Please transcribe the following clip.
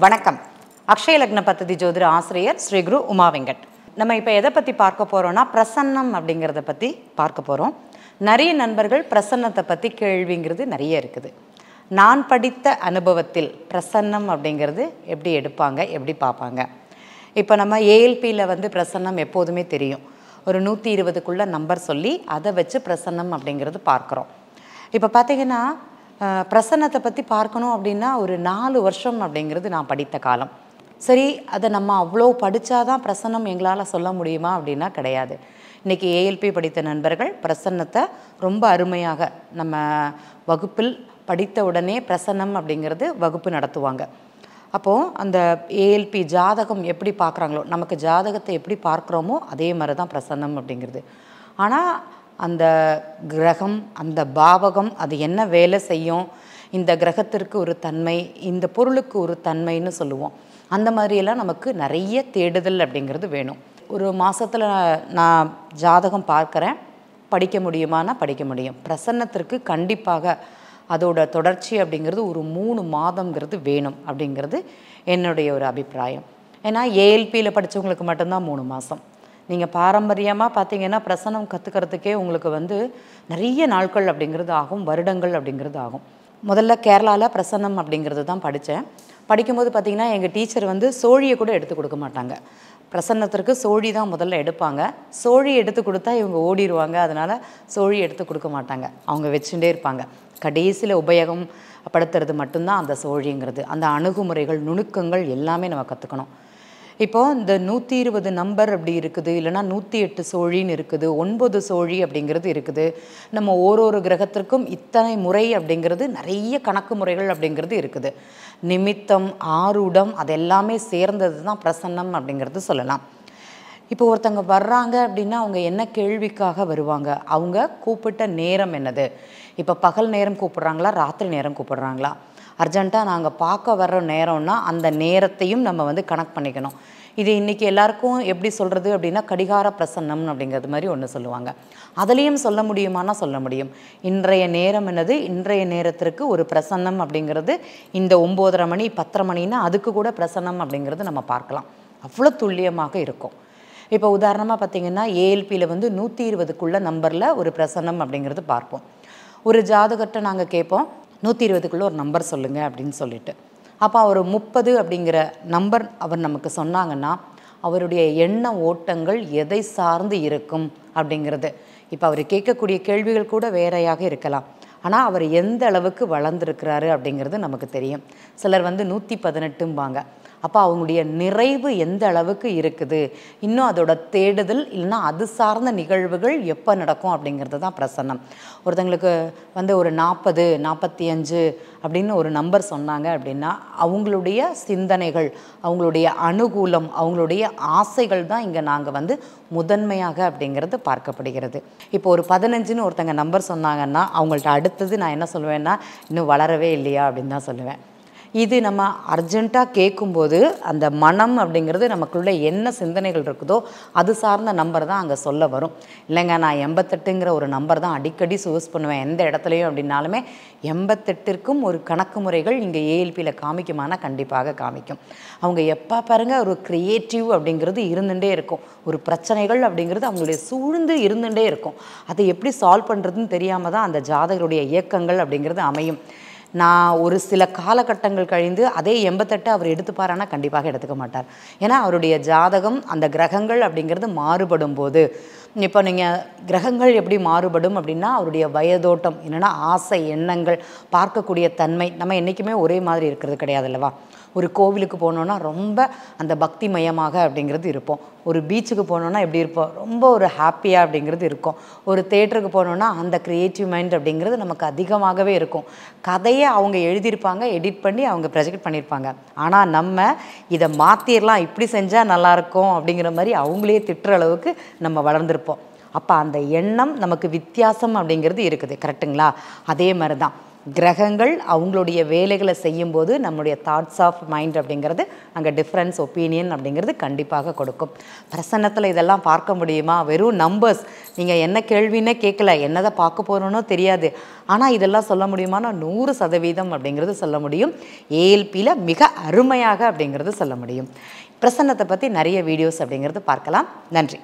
வணக்கம். அக்ஷய லக்ன பத்ததி ஜோதிட ஆசிரியர் ஸ்ரீ குரு உமா வெங்கட். நம்ம இப்போ எதை பற்றி பார்க்க போகிறோம்னா பிரசன்னம் அப்படிங்கிறத பற்றி பார்க்க போகிறோம். நிறைய நண்பர்கள் பிரசன்னத்தை பற்றி கேள்விங்கிறது நிறைய இருக்குது. நான் படித்த அனுபவத்தில் பிரசன்னம் அப்படிங்கிறது எப்படி எடுப்பாங்க, எப்படி பார்ப்பாங்க. இப்போ நம்ம ஏஎல்பியில் வந்து பிரசன்னம் எப்போதுமே தெரியும். ஒரு 120க்குள்ளே நம்பர் சொல்லி அதை வச்சு பிரசன்னம் அப்படிங்கிறது பார்க்குறோம். இப்போ பார்த்திங்கன்னா பிரசன்னத்தை பற்றி பார்க்கணும் அப்படின்னா ஒரு 4 வருஷம் அப்படிங்கிறது நான் படித்த காலம். சரி, அதை நம்ம அவ்வளோ படித்தாதான் பிரசன்னம் எங்களால் சொல்ல முடியுமா அப்படின்னா கிடையாது. இன்றைக்கி ஏஎல்பி படித்த நண்பர்கள் பிரசன்னத்தை ரொம்ப அருமையாக நம்ம வகுப்பில் படித்த உடனே பிரசன்னம் அப்படிங்கிறது வகுப்பு நடத்துவாங்க. அப்போது அந்த ஏஎல்பி ஜாதகம் எப்படி பார்க்குறாங்களோ, நமக்கு ஜாதகத்தை எப்படி பார்க்குறோமோ அதே மாதிரி தான் பிரசன்னம் அப்படிங்கிறது. ஆனால் அந்த கிரகம், அந்த பாவகம் அது என்ன வேலை செய்யும், இந்த கிரகத்திற்கு ஒரு தன்மை, இந்த பொருளுக்கு ஒரு தன்மைன்னு சொல்லுவோம். அந்த மாதிரியெல்லாம் நமக்கு நிறைய தேடுதல் அப்படிங்கிறது வேணும். ஒரு மாதத்தில் நான் ஜாதகம் பார்க்குறேன், படிக்க முடியுமானா படிக்க முடியும். பிரசன்னத்திற்கு கண்டிப்பாக அதோட தொடர்ச்சி அப்படிங்கிறது ஒரு 3 மாதங்கிறது வேணும் அப்படிங்கிறது என்னுடைய ஒரு அபிப்பிராயம். ஏன்னா ஏஎல்பியில் படித்தவங்களுக்கு மட்டும்தான் 3 மாதம். நீங்கள் பாரம்பரியமாக பார்த்தீங்கன்னா பிரசன்னம் கற்றுக்கிறதுக்கே உங்களுக்கு வந்து நிறைய நாட்கள் அப்படிங்கிறது ஆகும், வருடங்கள் அப்படிங்கிறது ஆகும். முதல்ல கேரளாவில் பிரசன்னம் அப்படிங்கிறது தான் படித்தேன். படிக்கும்போது பார்த்திங்கன்னா எங்கள் டீச்சர் வந்து சோழியை கூட எடுத்து கொடுக்க மாட்டாங்க. பிரசன்னத்திற்கு சோழி தான் முதல்ல எடுப்பாங்க. சோழி எடுத்து கொடுத்தா இவங்க ஓடிடுவாங்க, அதனால் சோழி எடுத்து கொடுக்க மாட்டாங்க. அவங்க வச்சுட்டே இருப்பாங்க. கடைசியில் உபயோகம் படுத்துறது மட்டும்தான் அந்த சோழிங்கிறது. அந்த அணுகுமுறைகள், நுணுக்கங்கள் எல்லாமே நம்ம கற்றுக்கணும். இப்போது இந்த 120 நம்பர் அப்படி இருக்குது, இல்லைனா 108 சோழின்னு இருக்குது, 9 சோழி அப்படிங்கிறது இருக்குது. நம்ம ஒரு கிரகத்திற்கும் இத்தனை முறை அப்படிங்கிறது நிறைய கணக்கு முறைகள் அப்படிங்கிறது இருக்குது. நிமித்தம், ஆரூடம் அதெல்லாமே சேர்ந்தது தான் பிரசன்னம் அப்படிங்கிறது சொல்லலாம். இப்போ ஒருத்தங்க வர்றாங்க அப்படின்னா அவங்க என்ன கேள்விக்காக வருவாங்க, அவங்க கூப்பிட்ட நேரம் என்னது, இப்போ பகல் நேரம் கூப்பிட்றாங்களா, ராத்திரி நேரம் கூப்பிட்றாங்களா, அர்ஜெண்ட்டாக நாங்கள் பார்க்க வர்ற நேரம்னா அந்த நேரத்தையும் நம்ம வந்து கனெக்ட் பண்ணிக்கணும். இது இன்றைக்கி எல்லாருக்கும் எப்படி சொல்கிறது அப்படின்னா கடிகார பிரசன்னம் அப்படிங்கிறது மாதிரி ஒன்று சொல்லுவாங்க. அதுலேயும் சொல்ல முடியுமானா சொல்ல முடியும். இன்றைய நேரம் என்னது, இன்றைய நேரத்திற்கு ஒரு பிரசன்னம் அப்படிங்கிறது இந்த 9:30 மணி 10:30 மணின்னா அதுக்கு கூட பிரசன்னம் அப்படிங்கிறது நம்ம பார்க்கலாம். அவ்வளோ துல்லியமாக இருக்கும். இப்போ உதாரணமாக பார்த்திங்கன்னா ஏஎல்பியில் வந்து 120க்குள்ள நம்பரில் ஒரு பிரசன்னம் அப்படிங்கிறது பார்ப்போம். ஒரு ஜாதகத்தை நாங்கள் கேட்போம், 120க்குள்ளே ஒரு நம்பர் சொல்லுங்கள் அப்படின்னு சொல்லிட்டு. அப்போ அவர் 30 அப்படிங்கிற நம்பர் அவர் நமக்கு சொன்னாங்கன்னா அவருடைய எண்ண ஓட்டங்கள் எதை சார்ந்து இருக்கும் அப்படிங்கிறது. இப்போ அவர் கேட்கக்கூடிய கேள்விகள் கூட வேறையாக இருக்கலாம், ஆனால் அவர் எந்த அளவுக்கு வளர்ந்துருக்கிறாரு அப்படிங்கிறது நமக்கு தெரியும். சிலர் வந்து 118ம்பாங்க. அப்போ அவங்களுடைய நிறைவு எந்த அளவுக்கு இருக்குது, இன்னும் அதோட தேடுதல் இல்லைன்னா அது சார்ந்த நிகழ்வுகள் எப்போ நடக்கும் அப்படிங்கிறது தான் பிரசன்னம். ஒருத்தங்களுக்கு வந்து ஒரு 40 45 அப்படின்னு ஒரு நம்பர் சொன்னாங்க அப்படின்னா அவங்களுடைய சிந்தனைகள், அவங்களுடைய அனுகூலம், அவங்களுடைய ஆசைகள் தான் இங்கே நாங்கள் வந்து முதன்மையாக அப்படிங்கிறது பார்க்கப்படுகிறது. இப்போ ஒரு 15ன்னு ஒருத்தங்க நம்பர் சொன்னாங்கன்னா அவங்கள்ட்ட அடுத்தது நான் என்ன சொல்லுவேன்னா இன்னும் வளரவே இல்லையா அப்படின்னு தான் சொல்லுவேன். இது நம்ம அர்ஜெண்ட்டாக கேட்கும்போது அந்த மனம் அப்படிங்கிறது நமக்குள்ளே என்ன சிந்தனைகள் இருக்குதோ அது சார்ந்த நம்பர் தான் அங்கே சொல்ல வரும். இல்லைங்க நான் 88ங்கிற ஒரு நம்பர் தான் அடிக்கடி யூஸ் பண்ணுவேன் எந்த இடத்துலையும் அப்படின்னாலுமே 88ற்கும் ஒரு கணக்கு முறைகள் இங்கே ஏஎல்பியில் காமிக்குமானா கண்டிப்பாக காமிக்கும். அவங்க எப்போ பாருங்கள் ஒரு க்ரியேட்டிவ் அப்படிங்கிறது இருந்துகிட்டே இருக்கும். ஒரு பிரச்சனைகள் அப்படிங்கிறது அவங்களுடைய சூழ்ந்து இருந்துகிட்டே இருக்கும். அதை எப்படி சால்வ் பண்ணுறதுன்னு தெரியாமல் தான் அந்த ஜாதகருடைய இயக்கங்கள் அப்படிங்கிறது அமையும். நான் ஒரு சில காலகட்டங்கள் கழிந்து அதே 88 அவர் எடுத்துப்பாரானா கண்டிப்பாக எடுத்துக்க மாட்டார். ஏன்னா அவருடைய ஜாதகம் அந்த கிரகங்கள் அப்படிங்கிறது மாறுபடும் போது, இப்போ நீங்கள் கிரகங்கள் எப்படி மாறுபடும் அப்படின்னா அவருடைய வயதோட்டம் என்னென்னா ஆசை எண்ணங்கள் பார்க்கக்கூடிய தன்மை நம்ம என்றைக்குமே ஒரே மாதிரி இருக்கிறது கிடையாது அல்லவா. ஒரு கோவிலுக்கு போனோன்னா ரொம்ப அந்த பக்தி மயமாக அப்படிங்கிறது இருப்போம். ஒரு பீச்சுக்கு போனோன்னா எப்படி இருப்போம், ரொம்ப ஒரு ஹாப்பியாக அப்படிங்கிறது இருக்கும். ஒரு தேட்டருக்கு போனோன்னா அந்த க்ரியேட்டிவ் மைண்ட் அப்படிங்கிறது நமக்கு அதிகமாகவே இருக்கும். கதையை அவங்க எழுதியிருப்பாங்க, எடிட் பண்ணி அவங்க ப்ரொஜெக்ட் பண்ணியிருப்பாங்க. ஆனால் நம்ம இதை மாற்றிடலாம், இப்படி செஞ்சால் நல்லாயிருக்கும் அப்படிங்கிற மாதிரி அவங்களே திட்டுற அளவுக்கு நம்ம வளர்ந்துருப்போம். அப்போ அந்த எண்ணம் நமக்கு வித்தியாசம் அப்படிங்கிறது இருக்குது. கரெக்டுங்களா? அதே மாதிரி தான் கிரகங்கள் அவங்களுடைய வேலைகளை செய்யும்போது நம்முடைய தாட்ஸ் ஆஃப் மைண்ட் அப்படிங்கிறது அங்கே டிஃப்ரென்ஸ் ஒப்பீனியன் அப்படிங்கிறது கண்டிப்பாக கொடுக்கும். பிரசன்னத்தில் இதெல்லாம் பார்க்க முடியுமா? வெறும் நம்பர்ஸ், நீங்கள் என்ன கேள்வின்னே கேட்கல, என்னதை பார்க்க போகிறோன்னோ தெரியாது, ஆனால் இதெல்லாம் சொல்ல முடியுமானா 100% அப்படிங்கிறது சொல்ல முடியும். ஏஎல்பியில் மிக அருமையாக அப்படிங்கிறது சொல்ல முடியும். பிரசன்னத்தை பற்றி நிறைய வீடியோஸ் அப்படிங்கிறது பார்க்கலாம். நன்றி.